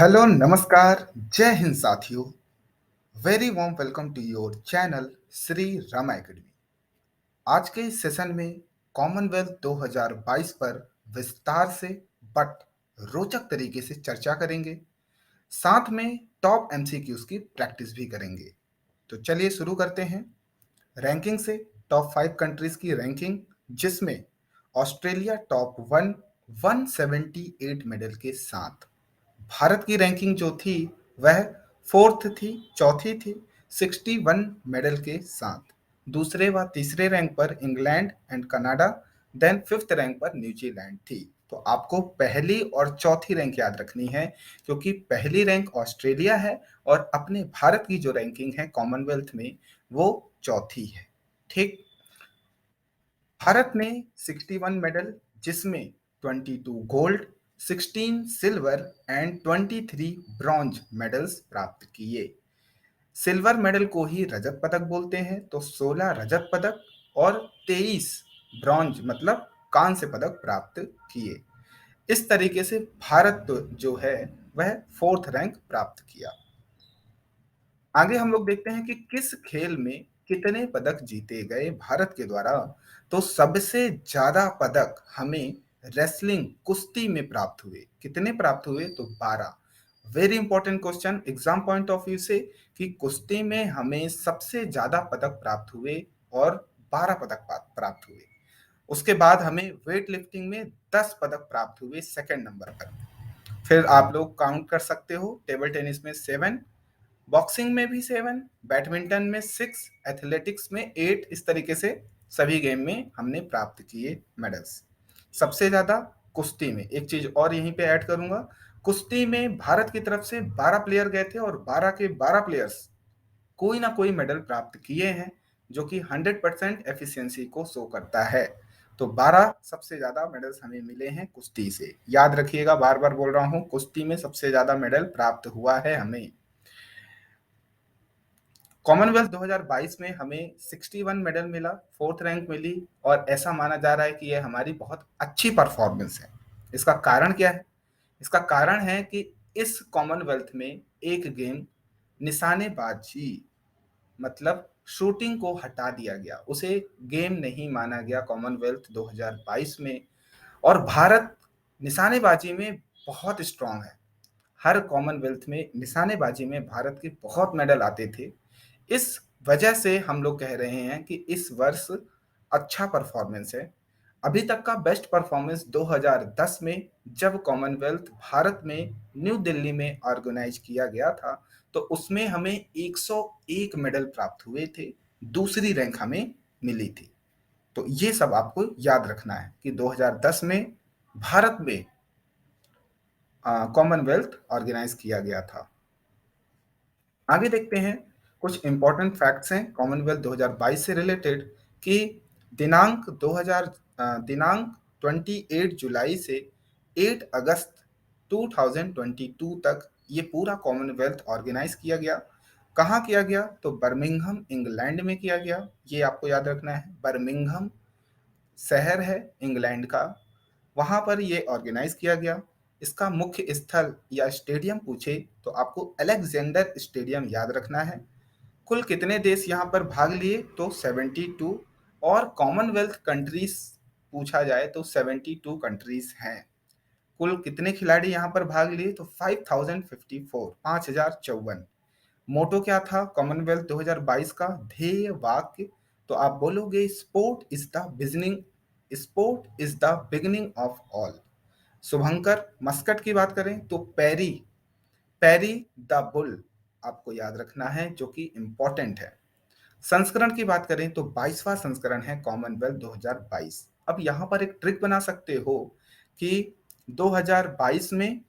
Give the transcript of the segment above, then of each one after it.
Hello नमस्कार जय हिंद साथियों। Very warm welcome to your channel Shri Rama Academy. आज के इस सेशन में कॉमनवेल्थ 2022 पर विस्तार से बट रोचक तरीके से चर्चा करेंगे। साथ में टॉप एमसीक्यूज की प्रैक्टिस भी करेंगे। तो चलिए शुरू करते हैं रैंकिंग से। टॉप 5 कंट्रीज की रैंकिंग, जिसमें ऑस्ट्रेलिया टॉप 178 मेडल के साथ। भारत की रैंकिंग जो थी वह फोर्थ थी, चौथी थी 61 मेडल के साथ। दूसरे व तीसरे रैंक पर England and Canada, then fifth rank पर न्यूजीलैंड थी। तो आपको पहली और चौथी रैंक याद रखनी है, क्योंकि पहली रैंक ऑस्ट्रेलिया है और अपने भारत की जो रैंकिंग है कॉमनवेल्थ में वो चौथी है। ठीक। भारत ने 61 मेडल, जिसमें 22 gold, 16 silver and 23 bronze medals प्राप्त किए। सिल्वर मेडल को ही रजत पदक बोलते हैं, तो 16 रजत पदक और 23 ब्रॉन्ज मतलब कांस्य पदक प्राप्त किए। इस तरीके से भारत जो है वह फोर्थ रैंक प्राप्त किया। आगे हम लोग देखते हैं कि किस खेल में कितने पदक जीते गए भारत के द्वारा। तो सबसे ज्यादा पदक हमें रेसलिंग, कुश्ती में प्राप्त हुए। कितने प्राप्त हुए? तो 12। Very important question exam point of view से, कि कुश्ती में हमें सबसे ज्यादा पदक प्राप्त हुए और 12 पदक प्राप्त हुए। उसके बाद हमें वेट लिफ्टिंग में 10 पदक प्राप्त हुए सेकंड नंबर पर। फिर आप लोग काउंट कर सकते हो, टेबल टेनिस में 7, बॉक्सिंग में भी 7, बैडमिंटन में 6, एथलेटिक्स में 8। इस तरीके से सभी गेम में हमने प्राप्त किए मेडल्स। सबसे ज्यादा कुश्ती में, एक चीज और यहीं पे ऐड करूंगा, कुश्ती में भारत की तरफ से 12 प्लेयर गए थे और 12 के 12 प्लेयर्स कोई ना कोई मेडल प्राप्त किए हैं, जो कि 100% एफिशिएंसी को शो करता है। तो 12 सबसे ज्यादा मेडल्स हमें मिले हैं कुश्ती से। याद रखिएगा, बार बार बोल रहा हूं, कुश्ती में सबसे ज्यादा मेडल प्राप्त हुआ है हमें। कॉमनवेल्थ 2022 में हमें 61 मेडल मिला, फोर्थ रैंक मिली, और ऐसा माना जा रहा है कि यह हमारी बहुत अच्छी परफॉर्मेंस है। इसका कारण क्या है? इसका कारण है कि इस कॉमनवेल्थ में एक गेम, निशानेबाजी मतलब शूटिंग को हटा दिया गया, उसे गेम नहीं माना गया कॉमनवेल्थ 2022 में। और भारत निशानेबाजी में बहुत स्ट्रांग है। हर कॉमनवेल्थ में निशानेबाजी में भारत के बहुत मेडल आते थे। इस वजह से हम लोग कह रहे हैं कि इस वर्ष अच्छा परफॉर्मेंस है। अभी तक का बेस्ट परफॉर्मेंस 2010 में, जब कॉमनवेल्थ भारत में न्यू दिल्ली में ऑर्गेनाइज किया गया था, तो उसमें हमें 101 मेडल प्राप्त हुए थे, दूसरी रैंक हमें मिली थी। तो ये सब आपको याद रखना है कि 2010 में भारत में कॉमनवेल्थ ऑर्गेनाइज किया गया था। आगे देखते हैं, कुछ इंपॉर्टेंट फैक्ट्स हैं कॉमनवेल्थ 2022 से रिलेटेड, कि दिनांक 28 जुलाई से 8 अगस्त 2022 तक ये पूरा कॉमनवेल्थ ऑर्गेनाइज किया गया। कहाँ किया गया? तो बर्मिंघम इंग्लैंड में किया गया। ये आपको याद रखना है, बर्मिंघम शहर है इंग्लैंड का, वहां पर ये ऑर्गेनाइज किया गया। इसका मुख्य स्थल या स्टेडियम पूछे तो आपको अलेक्जेंडर स्टेडियम याद रखना है। कुल कितने देश यहाँ पर भाग लिए? तो 72। और कॉमनवेल्थ कंट्रीज पूछा जाए तो 72 कंट्रीज हैं। कुल कितने खिलाड़ी यहाँ पर भाग लिए? तो 5054, 5054। मोटो क्या था कॉमनवेल्थ 2022 का? ध्येय वाक्य, तो आप बोलोगे sport is the beginning of all. Shubhankar Muscat की बात करें तो पैरी पैरी द बुल आपको याद रखना है, जो कि इंपॉर्टेंट है। संस्करण की बात करें तो 22वां संस्करण है कॉमनवेल्थ 2022। अब यहाँ पर एक ट्रिक बना सकते हो कि 2022 में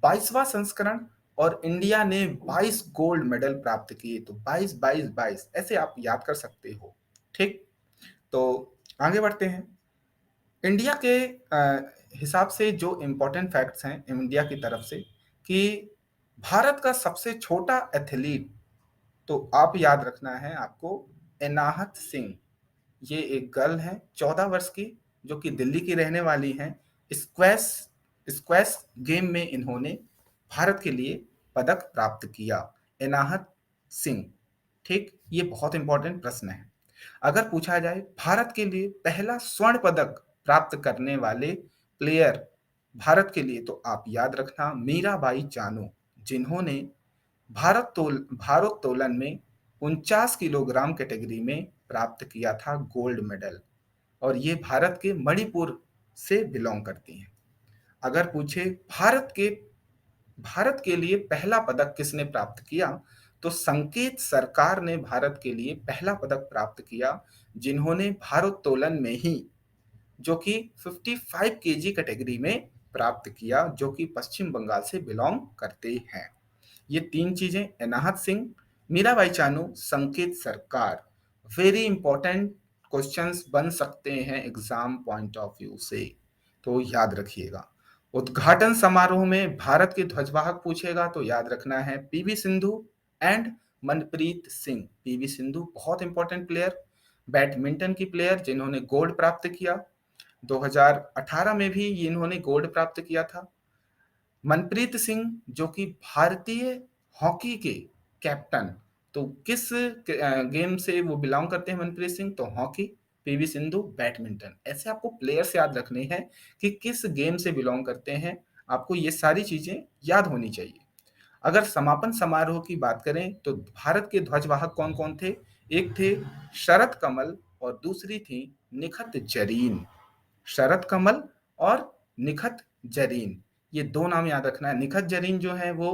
22वां संस्करण और इंडिया ने 22 गोल्ड मेडल प्राप्त किए, तो 22 22 22 ऐसे आप याद कर सकते हो। ठीक। तो आगे बढ़ते हैं। इंडिया के हिसाब से जो इम्पोर्टेंट फैक्ट्स हैं इंडिया की तरफ से, कि भारत का सबसे छोटा एथलीट, तो आप याद रखना है आपको, एनाहत सिंह। ये एक गर्ल है 14 वर्ष की, जो कि दिल्ली की रहने वाली हैं। स्क्वैश स्क्वैश गेम में इन्होंने भारत के लिए पदक प्राप्त किया? एनाहत सिंह। ठीक, ये बहुत इंपॉर्टेंट प्रश्न है। अगर पूछा जाए भारत के लिए पहला स्वर्ण पदक प्राप्त करने वाले प्लेयर भारत के लिए, तो आप याद रखना मीराबाई चानू, जिन्होंने भारोत्तोलन में 49 किलोग्राम कैटेगरी में प्राप्त किया था गोल्ड मेडल, और ये भारत के मणिपुर से बिलोंग करती हैं। अगर पूछे भारत के लिए पहला पदक किसने प्राप्त किया, तो संकेत सरकार ने भारत के लिए पहला पदक प्राप्त किया, जिन्होंने भारोत्तोलन में ही, जो कि 55 केजी कैटेगरी में प्राप्त किया, जो कि पश्चिम बंगाल से बिलोंग करते हैं। ये तीन चीजें, अनाहत सिंह, मीराबाई चानू, संकेत सरकार, वेरी इंपॉर्टेंट क्वेश्चंस बन सकते हैं एग्जाम पॉइंट ऑफ व्यू से, तो याद रखिएगा। उद्घाटन समारोह में भारत के ध्वजवाहक पूछेगा तो याद रखना है PV Sindhu and Manpreet Singh. PV Sindhu बहुत इंपॉर्टेंट प्लेयर, बैडमिंटन की प्लेयर जिन्होंने गोल्ड प्राप्त किया। 2018 में भी इन्होंने गोल्ड प्राप्त किया था। मनप्रीत सिंह जो कि भारतीय हॉकी के कैप्टन, तो किस गेम से वो बिलोंग करते हैं मनप्रीत सिंह, तो हॉकी। PV Sindhu badminton. ऐसे आपको प्लेयर्स याद रखने हैं कि किस गेम से बिलोंग करते हैं, आपको ये सारी चीजें याद होनी चाहिए। अगर समापन समारोह की बात करें तो भारत के ध्वजवाहक कौन कौन थे? एक थे शरद कमल और दूसरी थी निखत जरीन। शरद कमल और निखत जरीन, ये दो नाम याद रखना है। निखत जरीन जो है वो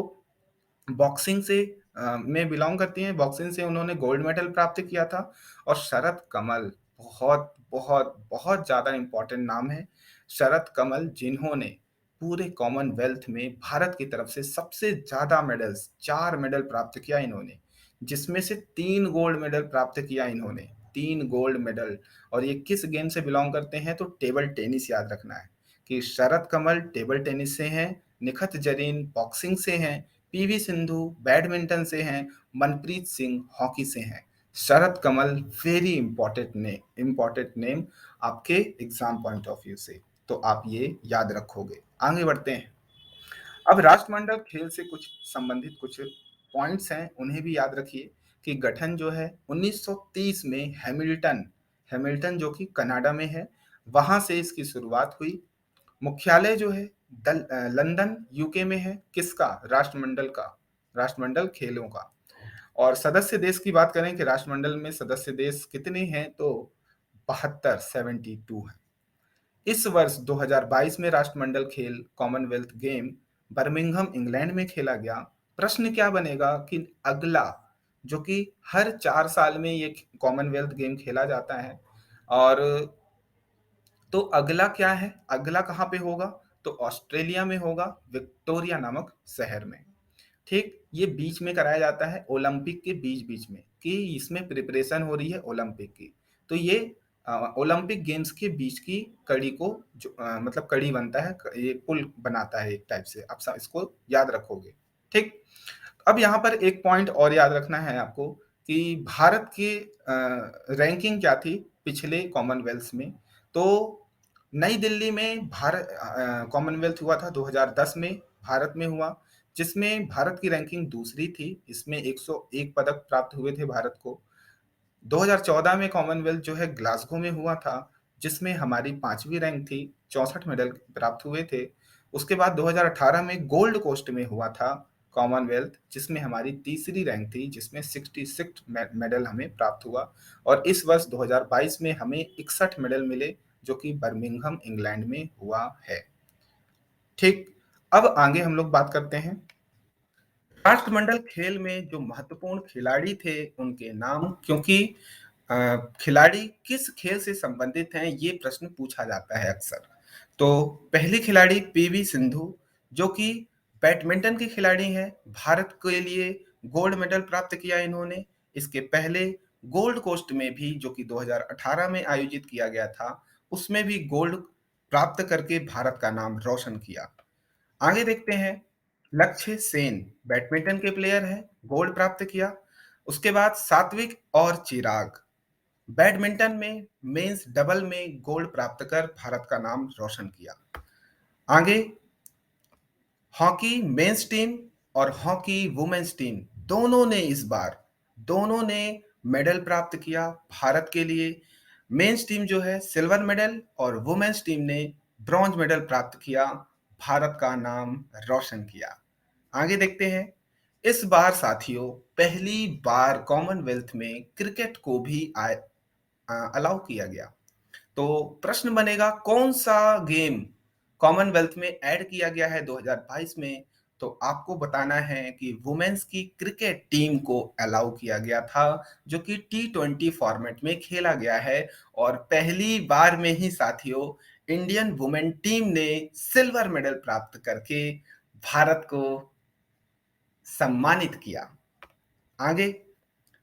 बॉक्सिंग से में बिलोंग करती हैं, बॉक्सिंग से उन्होंने गोल्ड मेडल प्राप्त किया था। और शरद कमल बहुत बहुत बहुत ज्यादा इंपॉर्टेंट नाम है। शरद कमल जिन्होंने पूरे कॉमनवेल्थ में भारत की तरफ से सबसे ज्यादा मेडल्स, 4 मेडल प्राप्त किया इन्होंने, जिसमें से 3 गोल्ड मेडल प्राप्त किया इन्होंने, 3 गोल्ड मेडल। और ये किस गेम से बिलोंग करते हैं, तो टेबल टेनिस। याद रखना है कि शरद कमल टेबल टेनिस से हैं, निखत जरीन बॉक्सिंग से हैं, पीवी सिंधु बैडमिंटन से हैं, मनप्रीत सिंह हॉकी से हैं। शरद कमल वेरी इंपॉर्टेंट नेम आपके एग्जाम पॉइंट ऑफ व्यू से, तो आप ये याद रखोगे। आगे बढ़ते हैं। अब राष्ट्रमंडल खेल से कुछ संबंधित कुछ पॉइंट्स हैं, उन्हें भी याद रखिए कि गठन जो है 1930 में हैमिल्टन जो कि कनाडा में है, वहां से इसकी शुरुआत हुई। मुख्यालय जो है लंदन यूके में है, किसका? राष्ट्रमंडल का, राष्ट्रमंडल खेलों का। और सदस्य देश की बात करें कि राष्ट्रमंडल में सदस्य देश कितने हैं, तो 72 है। इस वर्ष 2022 में राष्ट्रमंडल खेल कॉमनवेल्थ गेम बर्मिंघम इंग्लैंड में खेला गया। प्रश्न क्या बनेगा कि अगला, जो कि हर 4 साल में ये कॉमनवेल्थ गेम खेला जाता है, और तो अगला क्या है, अगला कहाँ पे होगा, तो ऑस्ट्रेलिया में होगा, विक्टोरिया नामक शहर में। ठीक, ये बीच में कराया जाता है, ओलंपिक के बीच बीच में, कि इसमें प्रिपरेशन हो रही है ओलंपिक की। तो ये ओलंपिक गेम्स के बीच की कड़ी को जो मतलब कड़ी बनता है, ये पुल बनाता है एक टाइप से, आप इसको याद रखोगे। ठीक, अब यहाँ पर एक पॉइंट और याद रखना है आपको कि भारत की रैंकिंग क्या थी पिछले कॉमनवेल्थ में। तो नई दिल्ली में भारत कॉमनवेल्थ हुआ था 2010 में, भारत में हुआ, जिसमें भारत की रैंकिंग दूसरी थी। इसमें 101 पदक प्राप्त हुए थे भारत को। 2014 में कॉमनवेल्थ जो है ग्लासगो में हुआ था, जिसमें हमारी 5वीं रैंक थी, 64 मेडल प्राप्त हुए थे। उसके बाद 2018 में गोल्ड कोस्ट में हुआ था कॉमनवेल्थ, जिसमें हमारी तीसरी रैंक थी, जिसमें 66 मेडल हमें प्राप्त हुआ। और इस वर्ष 2022 में हमें 61 मेडल मिले, जो कि बर्मिंघम इंग्लैंड में हुआ है। ठीक, अब आगे हम लोग बात करते हैं राष्ट्रमंडल खेल में जो महत्वपूर्ण खिलाड़ी थे उनके नाम, क्योंकि खिलाड़ी किस खेल से संबंधित हैं ये प्रश्न पूछा जाता है अक्सर। तो पहली खिलाड़ी पीवी सिंधु, जो कि बैडमिंटन की खिलाड़ी हैं, भारत के लिए गोल्ड मेडल प्राप्त किया इन्होंने। इसके पहले गोल्ड कोस्ट में भी, जो कि 2018 में आयोजित किया गया था, उसमें भी गोल्ड प्राप्त करके भारत का नाम रोशन किया। आगे देखते हैं, लक्ष्य सेन बैडमिंटन के प्लेयर हैं, गोल्ड प्राप्त किया। उसके बाद सात्विक और चिराग बैडमिंटन में मेंस डबल में गोल्ड प्राप्त कर भारत का नाम रोशन किया। आगे हॉकी मेंस टीम और हॉकी वुमेन्स टीम दोनों ने इस बार दोनों ने मेडल प्राप्त किया भारत के लिए। मेंस टीम जो है सिल्वर मेडल और वुमेन्स टीम ने ब्रॉन्ज मेडल प्राप्त किया, भारत का नाम रोशन किया। आगे देखते हैं। इस बार साथियों पहली बार कॉमनवेल्थ में क्रिकेट को भी अलाउ किया गया। तो प्रश्न बनेगा कौन सा गेम कॉमनवेल्थ में ऐड किया गया है 2022 में। तो आपको बताना है कि वुमेन्स की क्रिकेट टीम को अलाउ किया गया था, जो कि T20 फॉर्मेट में खेला गया है। और पहली बार में ही साथियों इंडियन वुमेन टीम ने सिल्वर मेडल प्राप्त करके भारत को सम्मानित किया। आगे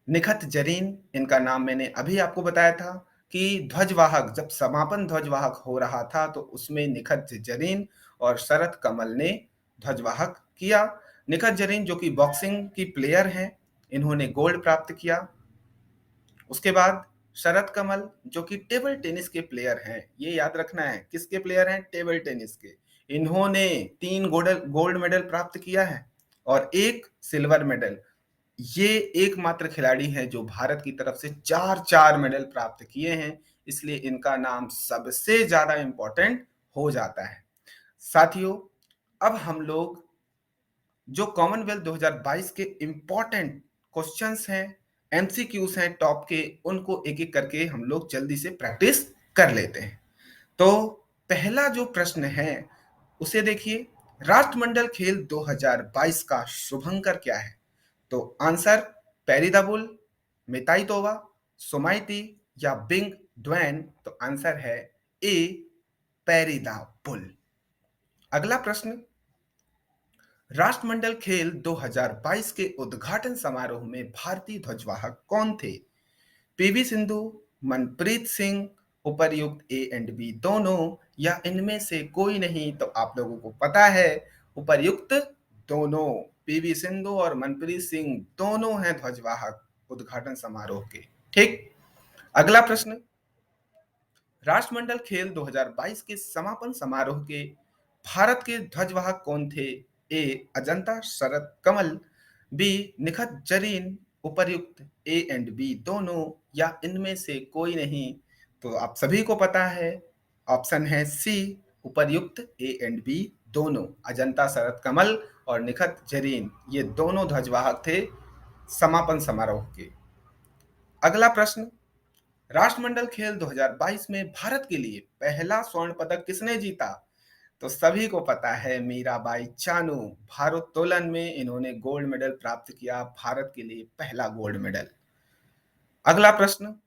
निखत जरीन, इनका नाम मैंने अभी आपको बताया था कि ध्वजवाहक, जब समापन ध्वजवाहक हो रहा था तो उसमें निखत जरीन और शरत कमल ने ध्वजवाहक किया। निखत जरीन जो कि बॉक्सिंग की प्लेयर हैं, इन्होंने गोल्ड प्राप्त किया। उसके बाद शरत कमल जो कि टेबल टेनिस के प्लेयर हैं, ये याद रखना है किसके प्लेयर हैं, टेबल टेनिस के। इन्होंने 3 गोल्ड गोल्ड मेडल प्राप्त किया है और 1 सिल्वर मेडल। ये एकमात्र खिलाड़ी हैं जो भारत की तरफ से 4-4 मेडल प्राप्त किए हैं, इसलिए इनका नाम सबसे ज्यादा इंपॉर्टेंट हो जाता है। साथियों अब हम लोग जो कॉमनवेल्थ 2022 के इंपॉर्टेंट क्वेश्चंस हैं, एमसीक्यूज हैं टॉप के, उनको एक एक करके हम लोग जल्दी से प्रैक्टिस कर लेते हैं। तो पहला जो प्रश्न है उसे देखिए, राष्ट्रमंडल खेल 2022 का शुभंकर क्या है। तो आंसर पेरिदाबुल, मिताई तोवा, सोमाइती या बिंग ड्वेन। तो आंसर है ए पेरिदाबुल। अगला प्रश्न, राष्ट्रमंडल खेल 2022 के उद्घाटन समारोह में भारतीय ध्वजवाहक कौन थे। पीवी सिंधु, मनप्रीत सिंह, उपर्युक्त ए एंड बी दोनों, या इनमें से कोई नहीं। तो आप लोगों को पता है उपर्युक्त दोनों, पीवी सिंधु और मनप्रीत सिंह दोनों हैं ध्वजवाहक उद्घाटन समारोह के। ठीक। अगला प्रश्न, राष्ट्रमंडल खेल 2022 के समापन समारोह के भारत के ध्वजवाहक कौन थे। ए अजंता शरत कमल, बी निखत जरीन, उपर्युक्त ए एंड बी दोनों, या इनमें से कोई नहीं। तो आप सभी को पता है ऑप्शन है सी, उपर्युक्त ए एंड बी दोनों, अजंता शरत कमल और निखत जरीन, ये दोनों ध्वजवाहक थे समापन समारोह के। अगला प्रश्न, राष्ट्रमंडल खेल 2022 में भारत के लिए पहला स्वर्ण पदक किसने जीता। तो सभी को पता है मीराबाई चानू, भारोत्तोलन में इन्होंने गोल्ड मेडल प्राप्त किया, भारत के लिए पहला गोल्ड मेडल। अगला प्रश्न,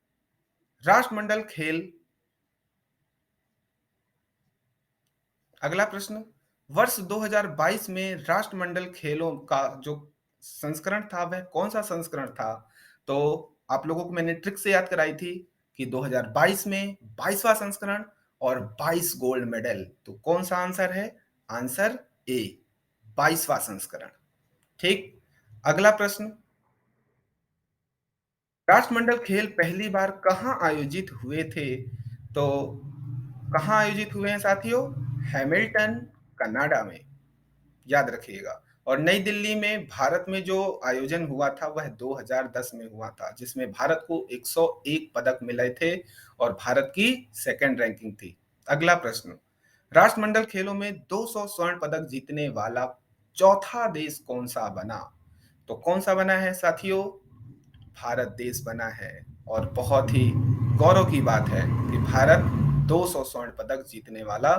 राष्ट्रमंडल खेल अगला प्रश्न, वर्ष 2022 में राष्ट्रमंडल खेलों का जो संस्करण था वह कौन सा संस्करण था। तो आप लोगों को मैंने ट्रिक से याद कराई थी कि 2022 में 22वां संस्करण और 22 गोल्ड मेडल। तो कौन सा आंसर है, आंसर ए 22वां संस्करण। ठीक। अगला प्रश्न, राष्ट्रमंडल खेल पहली बार कहाँ आयोजित हुए थे। तो कहाँ आयोजित हुए हैं साथियों, हैमिल्टन कनाडा में, याद रखिएगा। और नई दिल्ली में भारत में जो आयोजन हुआ था वह 2010 में हुआ था, जिसमें भारत को 101 पदक मिले थे और भारत की सेकंड रैंकिंग थी। अगला प्रश्न, राष्ट्रमंडल खेलों में 200 स्वर्ण पदक जीतने वाला चौथा देश कौन सा बना। तो कौन सा बना है साथियों, भारत देश बना है। और बहुत ही गौरव की बात है कि भारत 200 स्वर्ण पदक जीतने वाला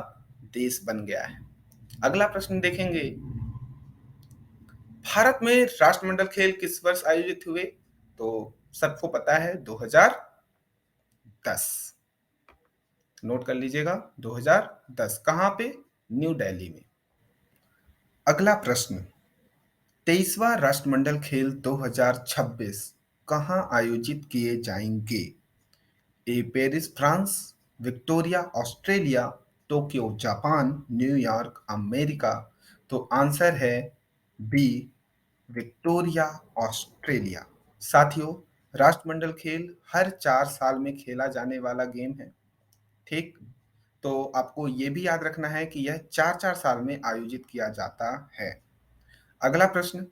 देश बन गया है। अगला प्रश्न देखेंगे, भारत में राष्ट्रमंडल खेल किस वर्ष आयोजित हुए। तो सबको पता है 2010, नोट कर लीजिएगा 2010, कहां पे, न्यू दिल्ली में। अगला प्रश्न, 23वां राष्ट्रमंडल खेल 2026 कहां आयोजित किए जाएंगे। A Paris France, Victoria Australia, Tokyo Japan, New York America. तो आंसर है बी, विक्टोरिया ऑस्ट्रेलिया। साथियों राष्ट्रमंडल खेल हर 4 साल में खेला जाने वाला गेम है। ठीक। तो आपको ये भी याद रखना है कि यह 4-4 साल में आयोजित किया जाता है। अगला प्रश्न,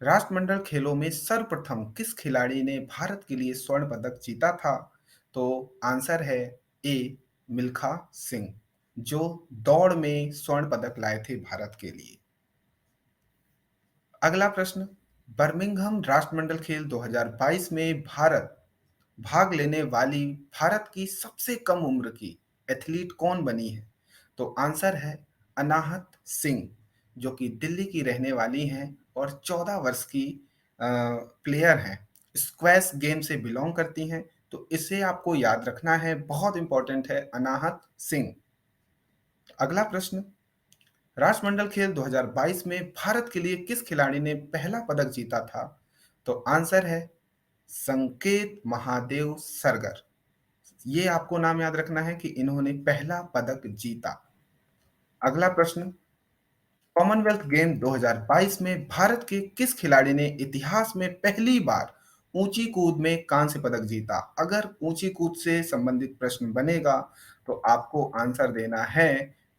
राष्ट्रमंडल खेलों में सर्वप्रथम किस खिलाड़ी ने भारत के लिए स्वर्ण पदक जीता था? तो आंसर है ए मिल्खा सिंह, जो दौड़ में स्वर्ण पदक लाए थे भारत के लिए। अगला प्रश्न, बर्मिंघम राष्ट्रमंडल खेल 2022 में भारत भाग लेने वाली भारत की सबसे कम उम्र की एथलीट कौन बनी है? तो आंसर है अनाहत सिंह, जो कि दिल्ली की रहने वाली हैं और 14 वर्ष की प्लेयर हैं। स्क्वैश गेम से बिलोंग करती हैं, तो इसे आपको याद रखना है, बहुत इंपॉर्टेंट है अनाहत सिंह। अगला प्रश्न, राष्ट्रमंडल खेल 2022 में भारत के लिए किस खिलाड़ी ने पहला पदक जीता था? तो आंसर है संकेत महादेव सरगर। ये आपको नाम याद रखना है कि इन्होंने पहला पदक जीता। अगला प्रश्न, कॉमनवेल्थ गेम 2022 में भारत के किस खिलाड़ी ने इतिहास में पहली बार ऊंची कूद में कांस्य पदक जीता? अगर ऊंची कूद से संबंधित प्रश्न बनेगा तो आपको आंसर देना है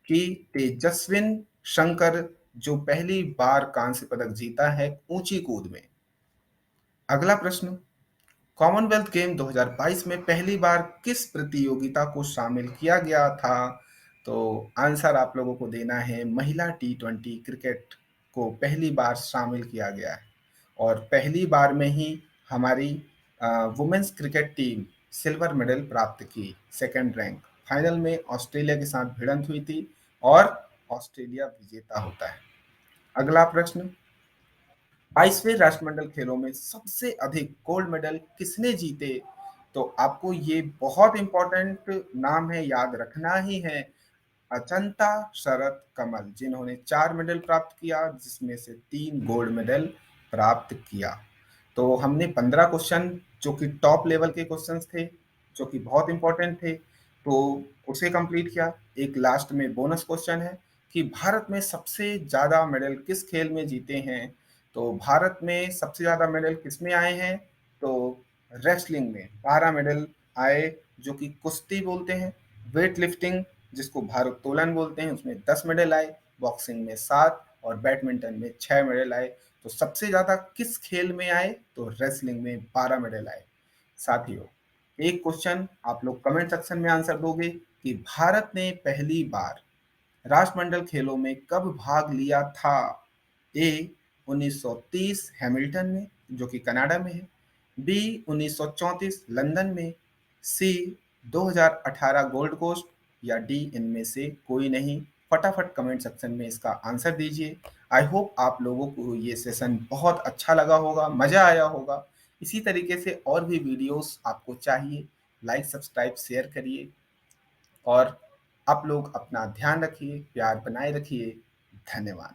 कि तेजस्विन शंकर, जो पहली बार कांस्य पदक जीता है ऊंची कूद में। अगला प्रश्न, कॉमनवेल्थ गेम 2022 में पहली बार किस प्रतियोगिता को शामिल किया गया था? तो आंसर आप लोगों को देना है महिला टी20 क्रिकेट को पहली बार शामिल किया गया है और पहली बार में ही हमारी women's cricket team silver medal प्राप्त की, सेकंड रैंक। फाइनल में ऑस्ट्रेलिया के साथ भिड़ंत हुई थी और ऑस्ट्रेलिया विजेता होता है। अगला प्रश्न, 22वें राष्ट्रमंडल खेलों में सबसे अधिक गोल्ड मेडल किसने जीते? तो आपको ये बहुत इंपॉर्टेंट नाम है, याद रखना ही है, अचंता शरत कमल, जिन्होंने 4 मेडल प्राप्त किया, जिसमें से 3 गोल्ड मेडल प्राप्त किया। तो हमने 15 क्वेश्चन जो कि टॉप लेवल के क्वेश्चंस थे, जो कि बहुत इंपॉर्टेंट थे, तो उसे कंप्लीट किया। एक लास्ट में बोनस क्वेश्चन है कि भारत में सबसे ज़्यादा मेडल किस खेल में जीते हैं? तो भारत में सबसे ज़्यादा मेडल किसमें आए हैं? तो रेसलिंग में 12 मेडल आए, जो कि कुश्ती बोलते हैं। वेट लिफ्टिंग, जिसको भारोत्तोलन बोलते हैं, उसमें 10 मेडल आए, बॉक्सिंग में 7 और बैडमिंटन में 6 मेडल आए। तो सबसे ज़्यादा किस खेल में आए? तो रेसलिंग में 12 मेडल आए। साथियों, एक क्वेश्चन आप लोग कमेंट सेक्शन में आंसर दोगे कि भारत ने पहली बार राष्ट्रमंडल खेलों में कब भाग लिया था? ए 1930 हैमिल्टन में, जो कि कनाडा में है। बी 1934 लंदन में। सी 2018 गोल्ड कोस्ट, या डी इनमें से कोई नहीं। फटाफट कमेंट सेक्शन में इसका आंसर दीजिए। आई होप आप लोगों को ये सेशन बहुत अच्छा लगा होगा, मज़ा आया होगा। इसी तरीके से और भी वीडियोस आपको चाहिए, लाइक सब्सक्राइब शेयर करिए और आप लोग अपना ध्यान रखिए, प्यार बनाए रखिए। धन्यवाद।